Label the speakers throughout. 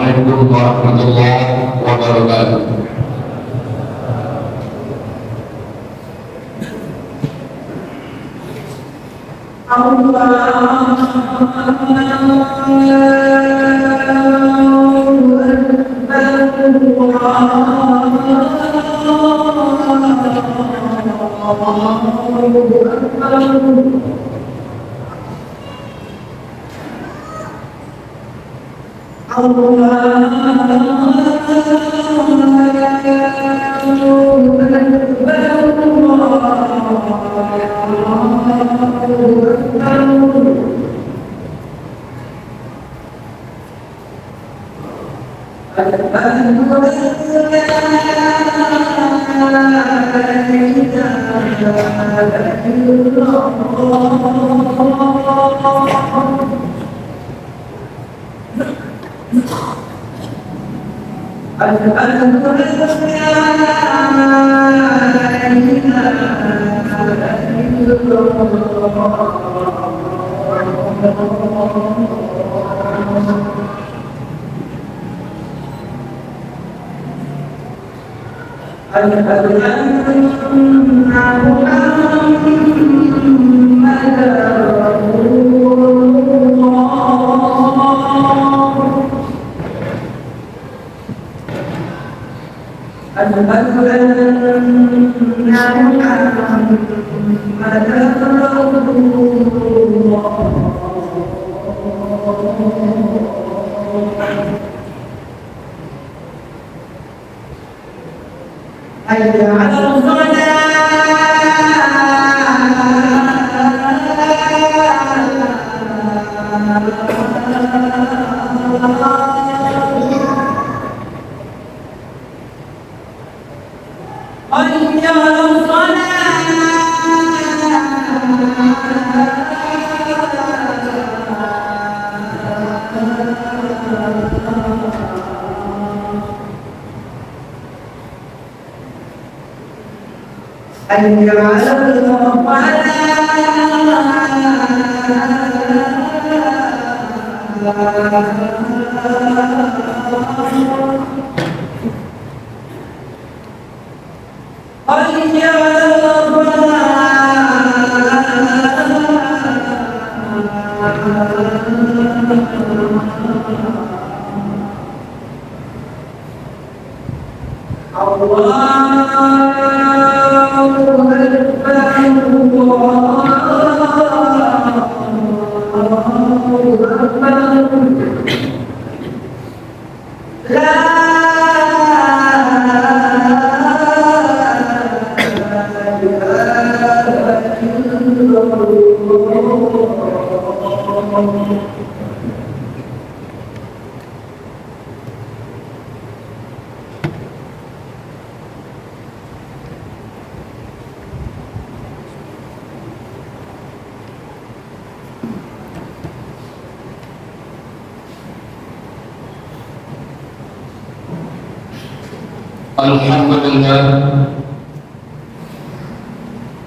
Speaker 1: Assalamualaikum warahmatullahi wabarakatuh.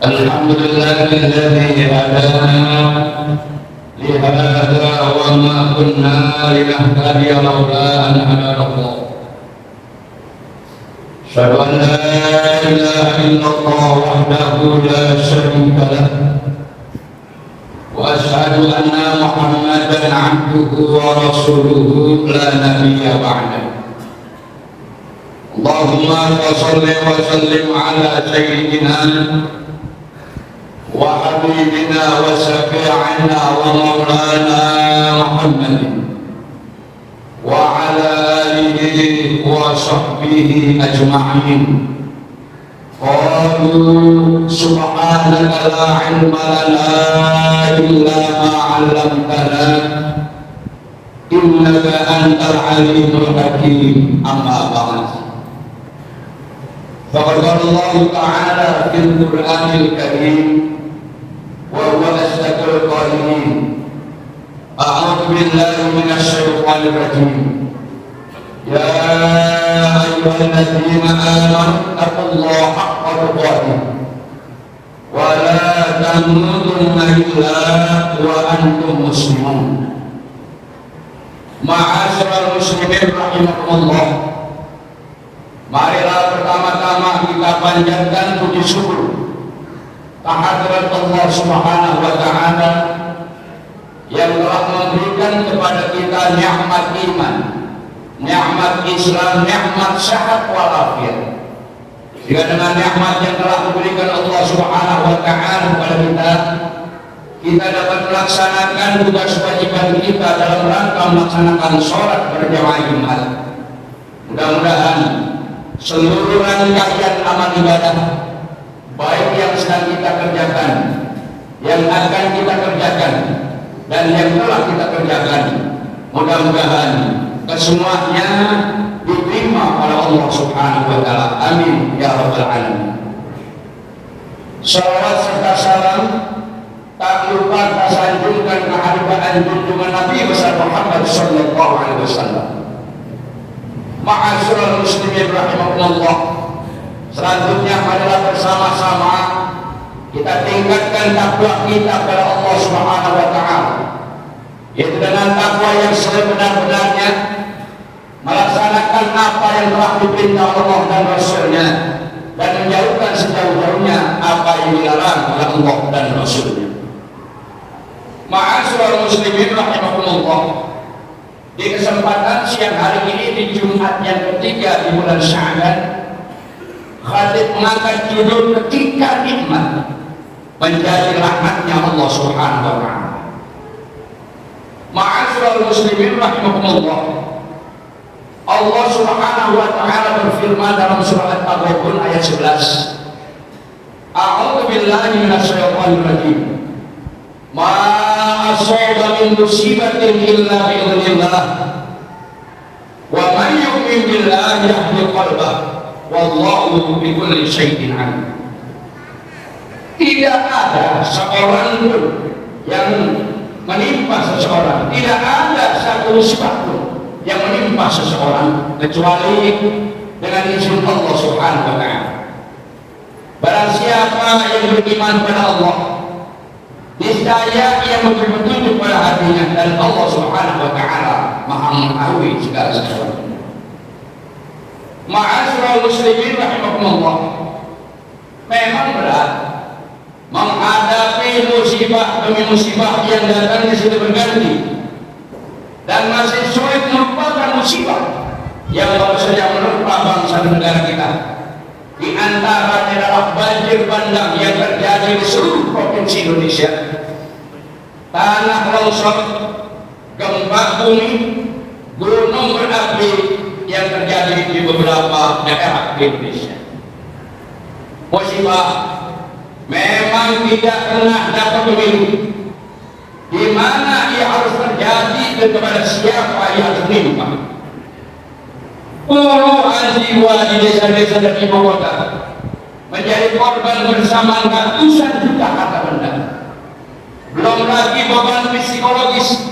Speaker 1: Alhamdulillah alladzi hadana li hadza wa ma kunna linahtadiya laula an hadana Allah. Asyhadu an la ilaha illallah wahdahu la syarika lah wa asyhadu anna Muhammadan 'abduhu wa rasuluhu la nabiyya ba'dahu. Allahumma shalli wa sallim ala sayyidina wa habibina wa syafi'ina wa maulana Muhammadin wa ala alihi wa sahbihi ajma'in. Qalu subhanaka la ilma lana illa ma 'allamtana innaka antal alimul hakim. Amma ba'd. Faqad qala Allah ta'ala fil Qur'anil Karim wa huwa asdaqul qa'ilin. A'udzu billahi minasy syaithanir rajim. Ya ayyuhalladzina amanu taqullaha haqqa tuqatih wa la tamutunna illa wa antum muslimun. Ma'asyiral muslimin rahimakumullah. Marilah pertama-tama kita panjatkan puji syukur kehadirat Allah Subhanahu wa taala yang telah memberikan kepada kita nikmat iman, nikmat Islam, nikmat sehat walafiat. Jika dengan nikmat yang telah diberikan Allah Subhanahu wa taala kepada kita dapat melaksanakan tugas kewajiban kita dalam rangka melaksanakan sholat berjamaah Jumat. Mudah-mudahan seluruh rangkaian amal ibadah baik yang sedang kita kerjakan, yang akan kita kerjakan, dan yang telah kita kerjakan, mudah-mudahan kesemuanya diterima oleh Allah Subhanahu wa taala. Amin ya rabbal alamin. Salawat serta salam tak lupa kita sanjungkan kehadiran junjungan Nabi besar Muhammad sallallahu alaihi wasallam. Ma'asyiral muslimin rahimakumullah. Selanjutnya marilah bersama-sama kita tingkatkan takwa kita kepada Allah Subhanahu wa taala, yaitu dengan takwa yang sebenar-benarnya melaksanakan apa yang telah diperintah Allah dan Rasulnya, dan menjauhkan sejauh-jauhnya apa yang dilarang oleh Allah dan Rasulnya. Ma'asyiral muslimin rahimakumullah. Di kesempatan siang hari ini di Jumat yang ketiga di bulan Sya'ban, khatib mengangkat judul ketika nikmat menjadi rahmatnya Allah Subhanahu wa taala. Ma'asyiral muslimin rahimakumullah. Allah Subhanahu wa taala berfirman dalam surah At-Taghabun ayat 11. A'udzu billahi minasyaitonir rajim. Ma asaba min musibatin illa bi idznillah. Wa man yu'min billahi yahdi qalbah. Wallahu bi kulli syai'in alim. Tidak ada seorang pun yang menimpa seseorang, tidak ada satu musibah pun yang menimpa seseorang kecuali dengan izin Allah Subhanahu wa taala. Barang siapa yang beriman pada Allah, niscaya ia memberi petunjuk pada hatinya, dan Allah Subhanahu wa taala Maha mengetahui segala sesuatu. Ma'asyiral muslimin rahimakumullah. Memang berat menghadapi musibah demi musibah yang datangnya silih berganti, dan masih sulit melupakan musibah yang baru saja menerpa bangsa dan negara kita. Di antaranya adalah banjir bandang yang terjadi di seluruh provinsi Indonesia, tanah longsor, gempa bumi, gunung berapi yang terjadi di beberapa daerah di Indonesia. Musibah memang tidak pernah dapat memilih di mana ia harus terjadi dan kepada siapa ia harus menimpa. Puluhan jiwa di desa-desa dan ibu kota menjadi korban bersama ratusan juta harta benda. Belum lagi beban psikologis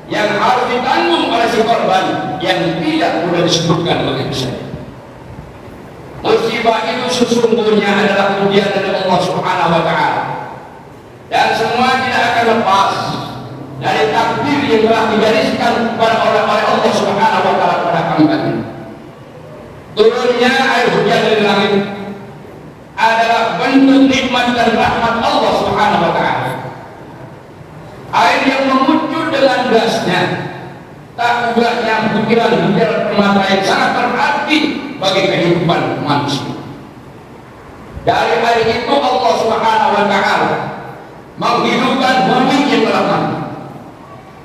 Speaker 1: yang harus ditanggung oleh si korban yang tidak mudah disebutkan begitu saja. Musibah itu sesungguhnya adalah ujian dari Allah Subhanahu wa taala, dan semua tidak akan lepas dari takdir yang telah digariskan kepada oleh Allah Subhanahu wa taala pada kami. Turunnya air hujan dari langit adalah bentuk nikmat dan rahmat Allah Subhanahu wa taala. Air yang memuncul dengan derasnya tak ubahnya butiran-butiran permata yang sangat berarti bagi kehidupan manusia. Dari air itu Allah Subhanahu wa taala menghidupkan bumi yang telah mati.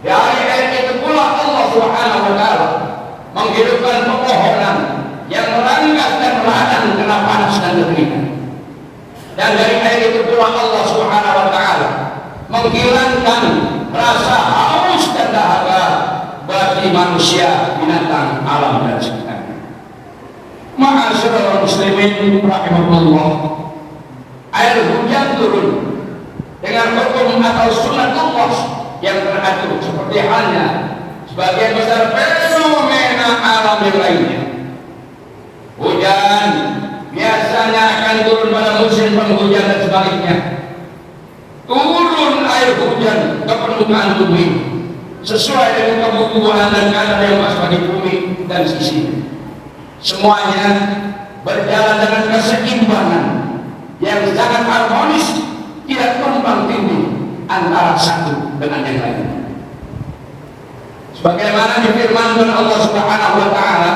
Speaker 1: Dari air itu pula Allah Subhanahu wa taala menghidupkan pepohonan yang merangkak dan meradang kena panas dan kekeringan. Dan dari air itu pula Allah Subhanahu wa taala menghilangkan rasa haus dan dahaga bagi manusia, binatang, alam dan sekitarnya. Ma'asyiral muslimin rahimakumullah. Air hujan turun dengan hukum atau sunat Allah yang teratur seperti halnya sebagian besar fenomena alam yang lainnya. Hujan biasanya akan turun pada musim penghujan dan sebaliknya. Turun air hujan ke permukaan bumi sesuai dengan kebutuhan dan keadaan yang pas bagi bumi dan sisi. Semuanya berjalan dengan keseimbangan yang sangat harmonis, tidak tumpang tindih antara satu dengan yang lain. Sebagaimana difirmankan Allah Subhanahu wa taala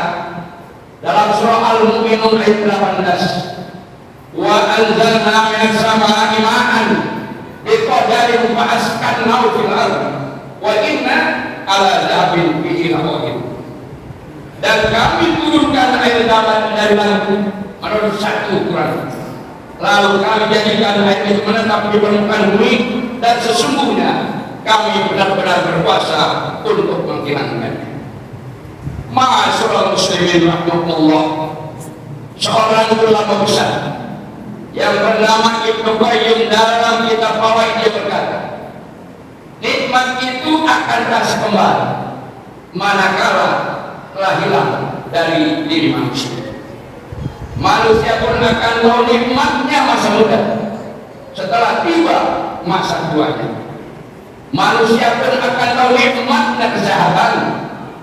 Speaker 1: dalam surah Al-Mu'minun ayat 18, wa anzalna minas samaa'i ma'an biqadarin fa askannahu fil ardh wa inna ala dhahabin bihi laqadir. Dan kami turunkan air dari langit menurut satu ukuran, lalu kami jadikan air itu menetap di permukaan bumi, dan sesungguhnya kami benar-benar berkuasa untuk menghilangkannya. Ma'asyiral muslimin rahimakumullah, seorang ulama besar yang bernama Ibnu Qayyim dalam kitab Fawaid dia berkata, nikmat itu akan terasa kembali manakala telah hilang dari diri manusia. Manusia pun akan tahu nikmatnya masa muda setelah tiba masa tuanya. Manusia pun akan tahu nikmatnya kesehatan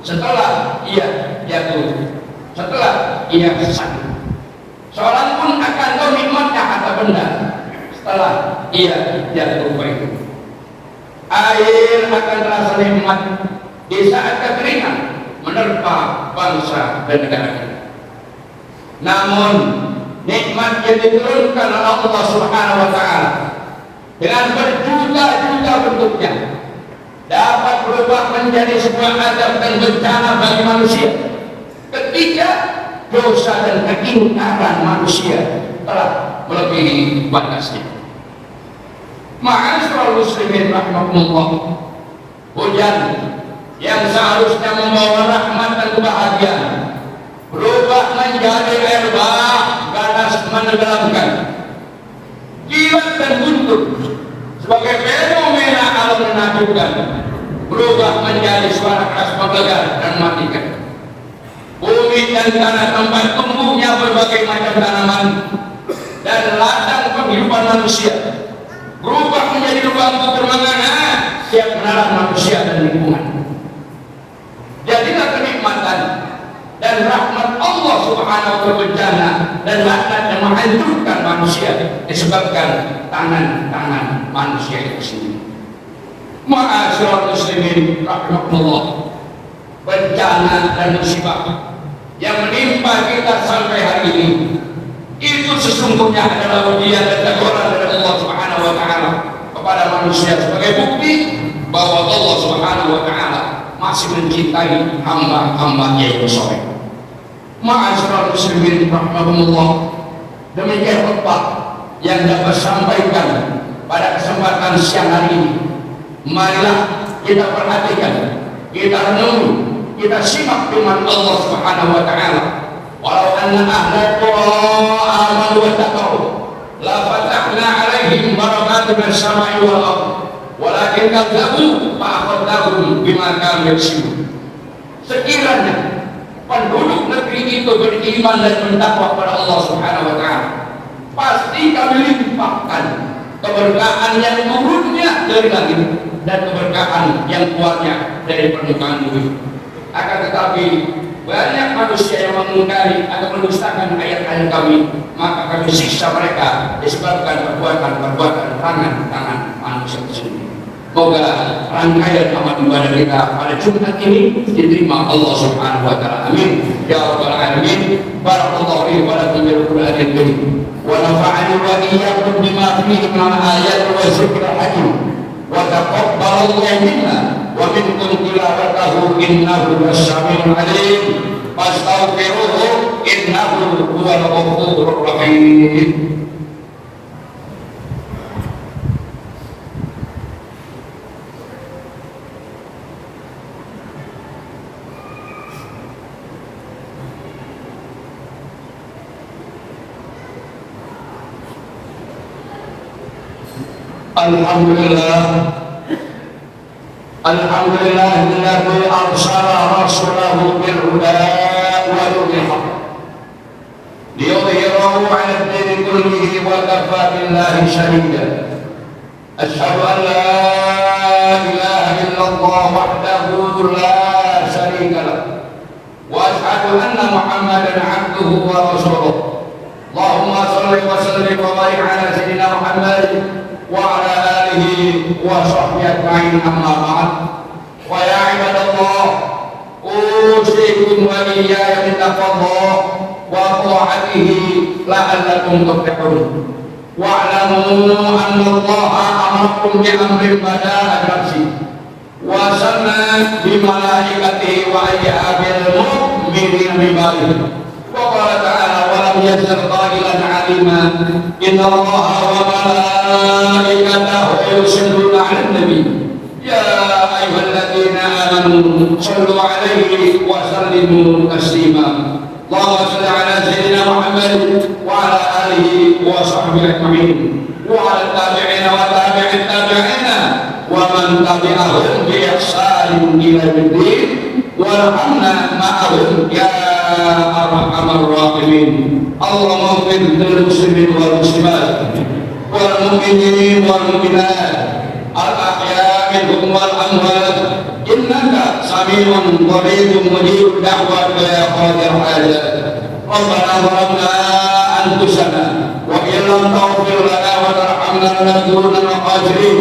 Speaker 1: setelah ia jatuh, setelah ia sakit. Seorang pun akan tahu nikmatnya harta benda setelah ia jatuh baik. Air akan terasa nikmat di saat kekeringan menerpa bangsa dan negara kita. Namun nikmat yang diturunkan oleh Allah Subhanahu wa taala dengan berjuta-juta bentuknya dapat berubah menjadi sebuah azab dan bencana bagi manusia ketika dosa dan keingkaran manusia telah melebihi batasnya. Ma'asyiral muslimin rahimakumullah, hujan yang seharusnya membawa rahmat dan kebahagiaan berubah menjadi air bah ganas menenggelamkan, kilat dan buntut sebagai fenomena alam menakutkan, berubah menjadi suara keras menggelegar dan mematikan. Bumi dan tanah tempat tumbuhnya berbagai macam tanaman dan ladang penghidupan manusia berubah menjadi lubang kubur menganga siap menarik manusia dan lingkungan. Jadilah kenikmatan dan rahmat Allah Subhanahu wa bencana dan laknat yang menghancurkan manusia disebabkan tangan-tangan manusia itu sendiri. Ma'asyiral muslimin rahimakumullah, bencana dan musibah yang menimpa kita sampai hari ini itu sesungguhnya adalah ujian dan teguran dari Allah Subhanahu wa taala kepada manusia sebagai bukti bahwa Allah Subhanahu wa taala masih mencintai hamba-hambanya yang soleh. Ma'asyiral muslimin rahimakumullah, demikian khutbah yang dapat sampaikan pada kesempatan siang hari ini. Marilah kita perhatikan, kita renungi, kita simak firman Allah Subhanahu wa taala, walau anna ahla qura amanu wa taqaw la fatahna alaihim barakatin minas samai wal ardh walakin kadzabu fa akhadnahum bima kanu yaksibun. Sekiranya penduduk negeri itu beriman dan bertakwa kepada Allah Subhanahu wa taala, pasti kami limpahkan keberkahan yang turunnya dari langit dan keberkahan yang keluarnya dari permukaan bumi. Akan tetapi banyak manusia yang mengingkari atau mendustakan ayat-ayat kami, maka kami siksa mereka disebabkan perbuatan tangan manusia tersebut. Semoga rangkaian amal ibadah kita pada Jumat ini diterima Allah Subhanahu wa taala. Amin ya rabbal alamin. Barakallahu fi wa lakum bil Qur'anil karim wa nafa'ani wa iyyakum bima fihi min al-ayati wa dzikril hakim wa taqabbalallahu minna wa minkum tilawatahu innahu was-sami'ul 'alim. Fastaghfiruhu innahu huwal ghafurur rahim. Alhamdulillahilladzi arsala rasulahu bil huda wa dinil haqq liyudhhirahu 'ala ad-dini kullihi wa kafaa billahi shahida. Asyhadu an la ilaha illallah wahdahu la syarika lah wa asyhadu anna Muhammadan abduhu wa rasuluh. Allahumma shalli wa sallim wa barik ala sayyidina Muhammad wa ala alihi wa sahbihi ajma'in, amma ba'd. Wa ya ibadallah, usikum wa iyaya bittaqwallah wa ta'atihi la'allakum tuflihun. Wa'lamu anna Allaha amarakum bi amrin bada'a nafsi wa sanna bi malaikatihi wa ayyabil mu'minina bi balihi. Wa qala ta'ala wa lam yazal qailan 'alima inna Allaha wa malaikatahu yusalluna 'alan nabi ya ayyuhalladzina amanu sallu 'alaihi wa sallimu taslima. Allahumma shalli 'ala sayyidina Muhammad wa 'ala alihi wa sahbihi ajma'in wa 'ala tabi'ina wa tabi'it tabi'ina wa man tabi'ahum bi ihsanin ila yaumid warhamna ma'ahum ya arhamar rahimin. Allahumma ighfir lil muslimin wal muslimat wal mu'minin wal mu'minat al ahya' minhum wal amwat innaka sami'un qaribun mujibud da'wat ya qadir hajat. Rabbana zalamna anfusana wa in lam taghfir lana wa tarhamna lanakunanna khasirin.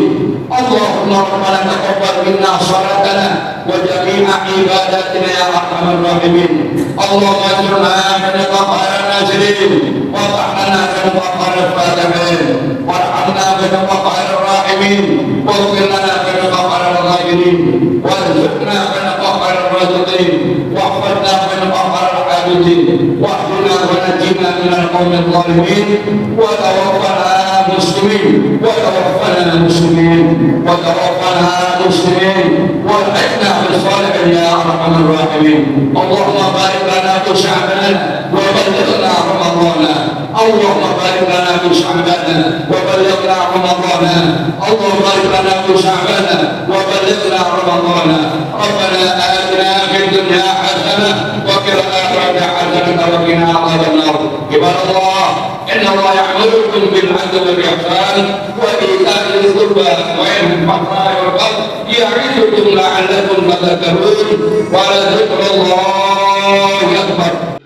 Speaker 1: Allahumma rabbana taqabbal minna salatana wa jami'a ibadatina ya arhamar rahimin. Allahumma ajurna min qahar nazirin wa tahlana min qahar fatihin warhamna min qahar rahimin waghfir lana min qahar ghafirin warzuqna min qahar raziqin wahfadna min qahar abidin wahdina wa najina min al-qawmi adh-dhalimin wa tawaffana muslimin wa tawaffana muslimin wa tawaffana muslimin wa alhiqna bis salihin ya arhamar rahimin. Allahumma barik lana fi sya'bana wa ballighna ramadhana. Allahumma barik lana fi sya'bana wa ballighna ramadhana. Allahumma barik lana fi sya'bana wa ballighna ramadhana. Rabbana atina fid dunya hasanah wa fil akhirati hasanah wa qina adhaban nar. Ibadallah, inna Allah ya'murukum bil 'adli wal ihsan wa ita'i dzil qurba wa yanha 'anil fahsya'i wal munkar ya'idukum la'allakum tadhakkarun wa la dzikrullahi akbar.